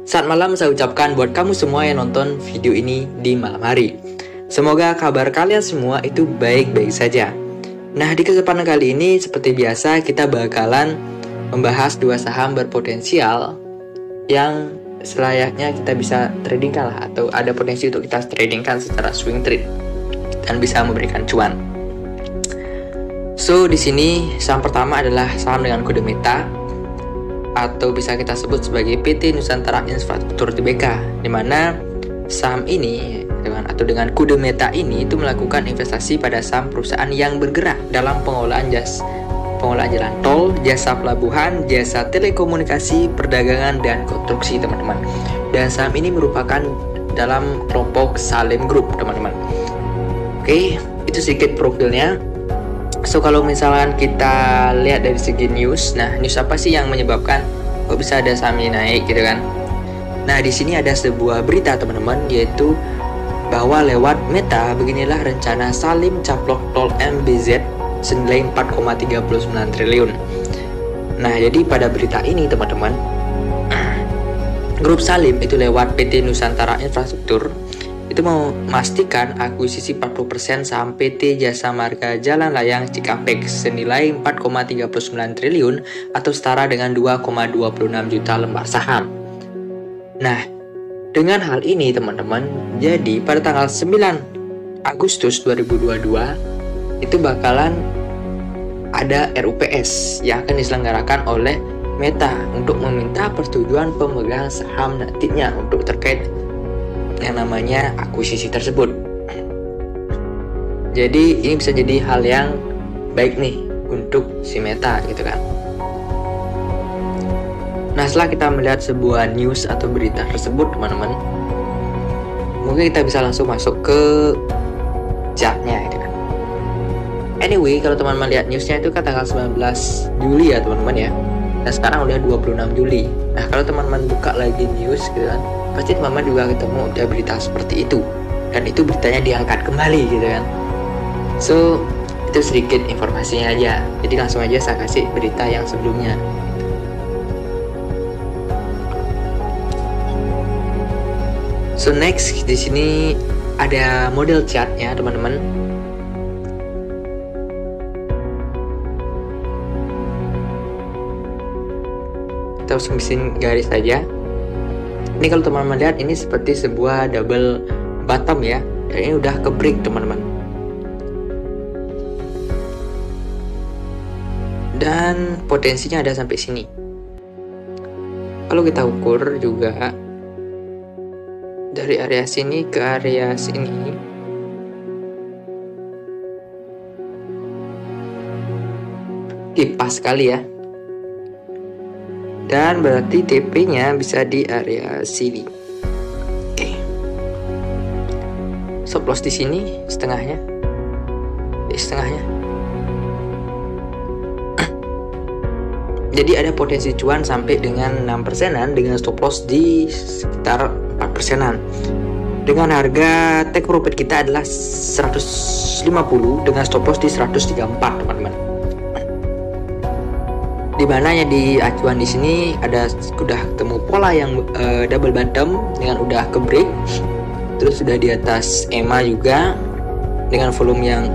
Saat malam saya ucapkan buat kamu semua yang nonton video ini di malam hari. Semoga kabar kalian semua itu baik-baik saja. Nah, di kesempatan kali ini seperti biasa kita bakalan membahas dua saham berpotensial yang selayaknya kita bisa tradingkan lah, atau ada potensi untuk kita tradingkan secara swing trade dan bisa memberikan cuan. So, di sini saham pertama adalah saham dengan kode Meta, atau bisa kita sebut sebagai PT Nusantara Infrastruktur Tbk, di mana saham ini dengan kode Meta ini itu melakukan investasi pada saham perusahaan yang bergerak dalam pengolahan jalan tol, jasa pelabuhan, jasa telekomunikasi, perdagangan, dan konstruksi, teman-teman. Dan saham ini merupakan dalam kelompok Salim Group, teman-teman. Oke, itu sedikit profilnya. So, kalau misalkan kita lihat dari segi news, nah news apa sih yang menyebabkan kok bisa ada saham ini naik gitu kan? Nah, di sini ada sebuah berita, teman-teman, yaitu bahwa lewat Meta beginilah rencana Salim caplok tol MBZ senilai 4,39 triliun. Nah, jadi pada berita ini, teman-teman, grup Salim itu lewat PT Nusantara Infrastruktur itu mau memastikan akuisisi 40% saham PT Jasa Marga Jalan Layang Cikampek senilai 4,39 triliun atau setara dengan 2,26 juta lembar saham. Nah, dengan hal ini, teman-teman, jadi pada tanggal 9 Agustus 2022 itu bakalan ada RUPS yang akan diselenggarakan oleh Meta untuk meminta persetujuan pemegang saham nantinya untuk terkait yang namanya akuisisi tersebut. Jadi ini bisa jadi hal yang baik nih untuk si Meta gitu kan. Nah, setelah kita melihat sebuah news atau berita tersebut, teman-teman, mungkin kita bisa langsung masuk ke chartnya gitu kan. Anyway, kalau teman-teman lihat newsnya itu kan tanggal 19 Juli ya, teman-teman ya. Dan sekarang udah 26 Juli. Nah, kalau teman-teman buka lagi news gitu kan, pasti teman-teman juga ketemu ada berita seperti itu, dan itu beritanya diangkat kembali gitu kan. So, itu sedikit informasinya aja. Jadi langsung aja saya kasih berita yang sebelumnya. So, next di sini ada model chartnya, teman-teman. Kita langsung bikin garis saja. Ini kalau teman-teman lihat, ini seperti sebuah double bottom ya, dan ini udah ke break, teman-teman. Dan potensinya ada sampai sini. Kalau kita ukur juga dari area sini ke area sini, pas sekali ya. Dan berarti TP-nya bisa di area sini. Oke. Stop loss di sini setengahnya. Setengahnya. Jadi ada potensi cuan sampai dengan 6%-an dengan stop loss di sekitar 4%-an. Dengan harga take profit kita adalah 150 dengan stop loss di 134, teman-teman. Di mana ya di acuan di sini udah ketemu pola yang double bottom dengan udah ke break, terus sudah di atas EMA juga dengan volume yang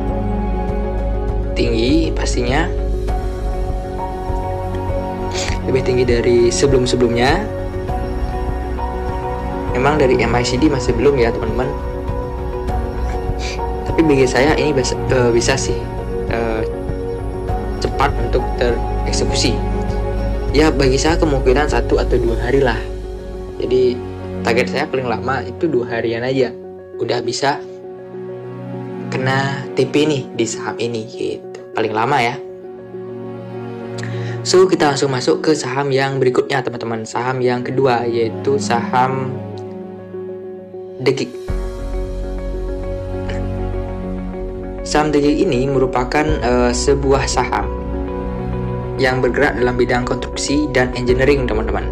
tinggi, pastinya lebih tinggi dari sebelum-sebelumnya. Memang dari MACD masih belum ya, teman-teman, tapi bagi saya ini bisa sih cepat untuk tereksekusi ya. Bagi saya kemungkinan 1 atau 2 hari lah. Jadi target saya paling lama itu 2 harian aja udah bisa kena TP nih di saham ini gitu, paling lama ya. So, kita langsung masuk ke saham yang berikutnya, teman-teman. Saham yang kedua yaitu saham DGIC. Saham DGIC ini merupakan sebuah saham yang bergerak dalam bidang konstruksi dan engineering, teman-teman.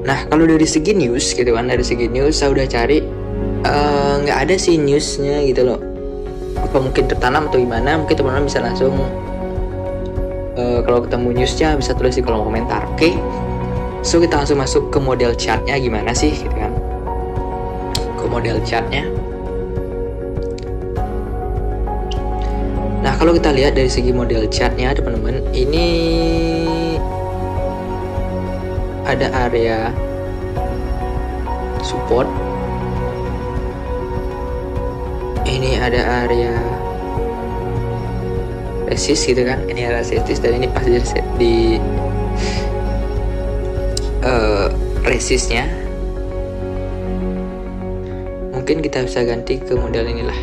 Nah, kalau dari segi news gitu kan, dari segi news saya udah cari, nggak ada sih newsnya gitu loh. Apa mungkin tertanam atau gimana? Mungkin teman-teman bisa langsung kalau ketemu newsnya bisa tulis di kolom komentar, oke? So kita langsung masuk ke model chartnya gimana sih gitu kan. Ke model chartnya. Nah kalau kita lihat dari segi model chartnya teman-teman, ini ada area support, ini ada area resist gitu kan, ini area resist, dan ini pas di resistnya. Mungkin kita bisa ganti ke model inilah.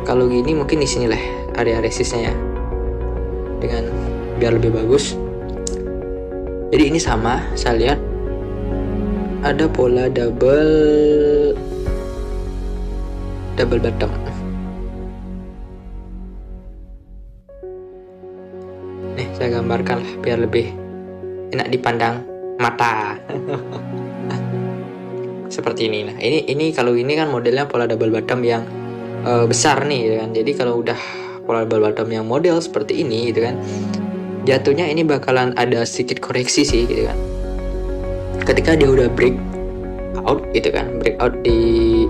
Kalau gini mungkin di sini lah area resistnya ya, dengan biar lebih bagus. Jadi ini sama, saya lihat ada pola double bottom. Nih saya gambarkan lah biar lebih enak dipandang mata. Seperti ini. Nah ini kalau ini kan modelnya pola double bottom yang besar nih gitu kan. Jadi kalau udah pola double bottom yang model seperti ini gitu kan, jatuhnya ini bakalan ada sedikit koreksi sih gitu kan. Ketika dia udah break out gitu kan, break out di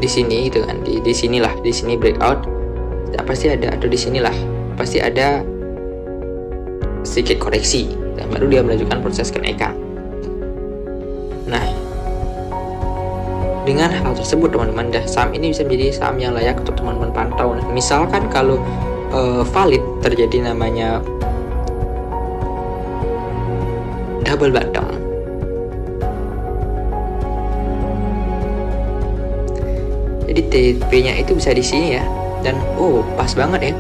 sini gitu kan, di sinilah, di sini breakout ya, pasti ada, atau di sinilah pasti ada sedikit koreksi dan baru dia melanjutkan proses kenaikan. Nah dengan hal tersebut teman-teman, saham ini bisa menjadi saham yang layak untuk teman-teman pantau. Nah, misalkan kalau valid terjadi namanya double bottom, jadi TP-nya itu bisa di sini ya, dan pas banget ya.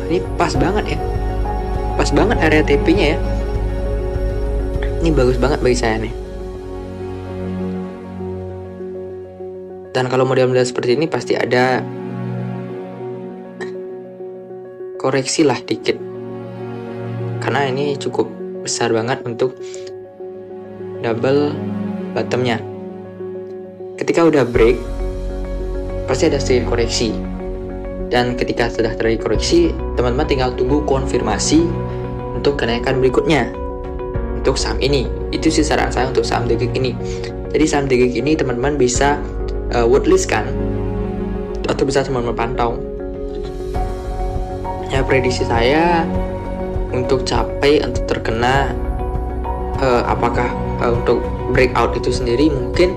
Ini pas banget ya, pas banget area TP-nya ya. Ini bagus banget bagi saya nih. Dan kalau model-model seperti ini pasti ada koreksi lah dikit, karena ini cukup besar banget untuk double bottomnya. Ketika udah break pasti ada sedikit koreksi, dan ketika sudah terjadi koreksi, teman-teman tinggal tunggu konfirmasi untuk kenaikan berikutnya untuk saham ini. Itu sih saran saya untuk saham DGIC ini. Jadi saham DGIC ini teman-teman bisa watchlist kan, atau bisa teman-teman pantau. Ya prediksi saya untuk capai, untuk terkena apakah untuk breakout itu sendiri mungkin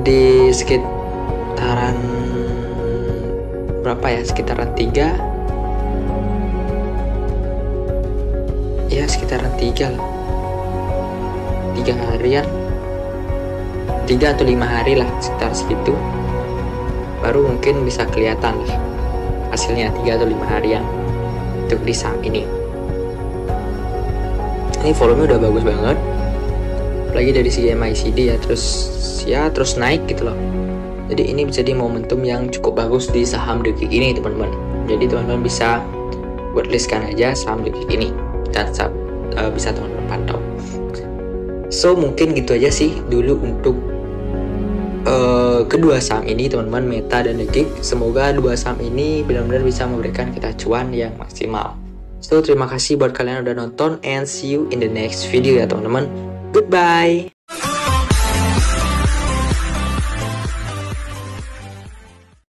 di sekitaran berapa ya, sekitaran 3 ya, sekitaran 3 lah, 3 harian, 3 atau 5 hari lah, sekitar segitu baru mungkin bisa kelihatan lah hasilnya, 3 atau 5 harian untuk di saham ini. Ini volume udah bagus banget, apalagi dari segi MACD ya, terus naik gitu loh. Jadi ini bisa jadi momentum yang cukup bagus di saham DGIC ini teman-teman. Jadi teman-teman bisa watchlistkan aja saham DGIC ini dan bisa teman-teman pantau. So mungkin gitu aja sih dulu untuk kedua saham ini teman-teman, Meta dan DGIC. Semoga dua saham ini benar-benar bisa memberikan kita cuan yang maksimal. So terima kasih buat kalian yang udah nonton, and see you in the next video ya teman-teman. Goodbye.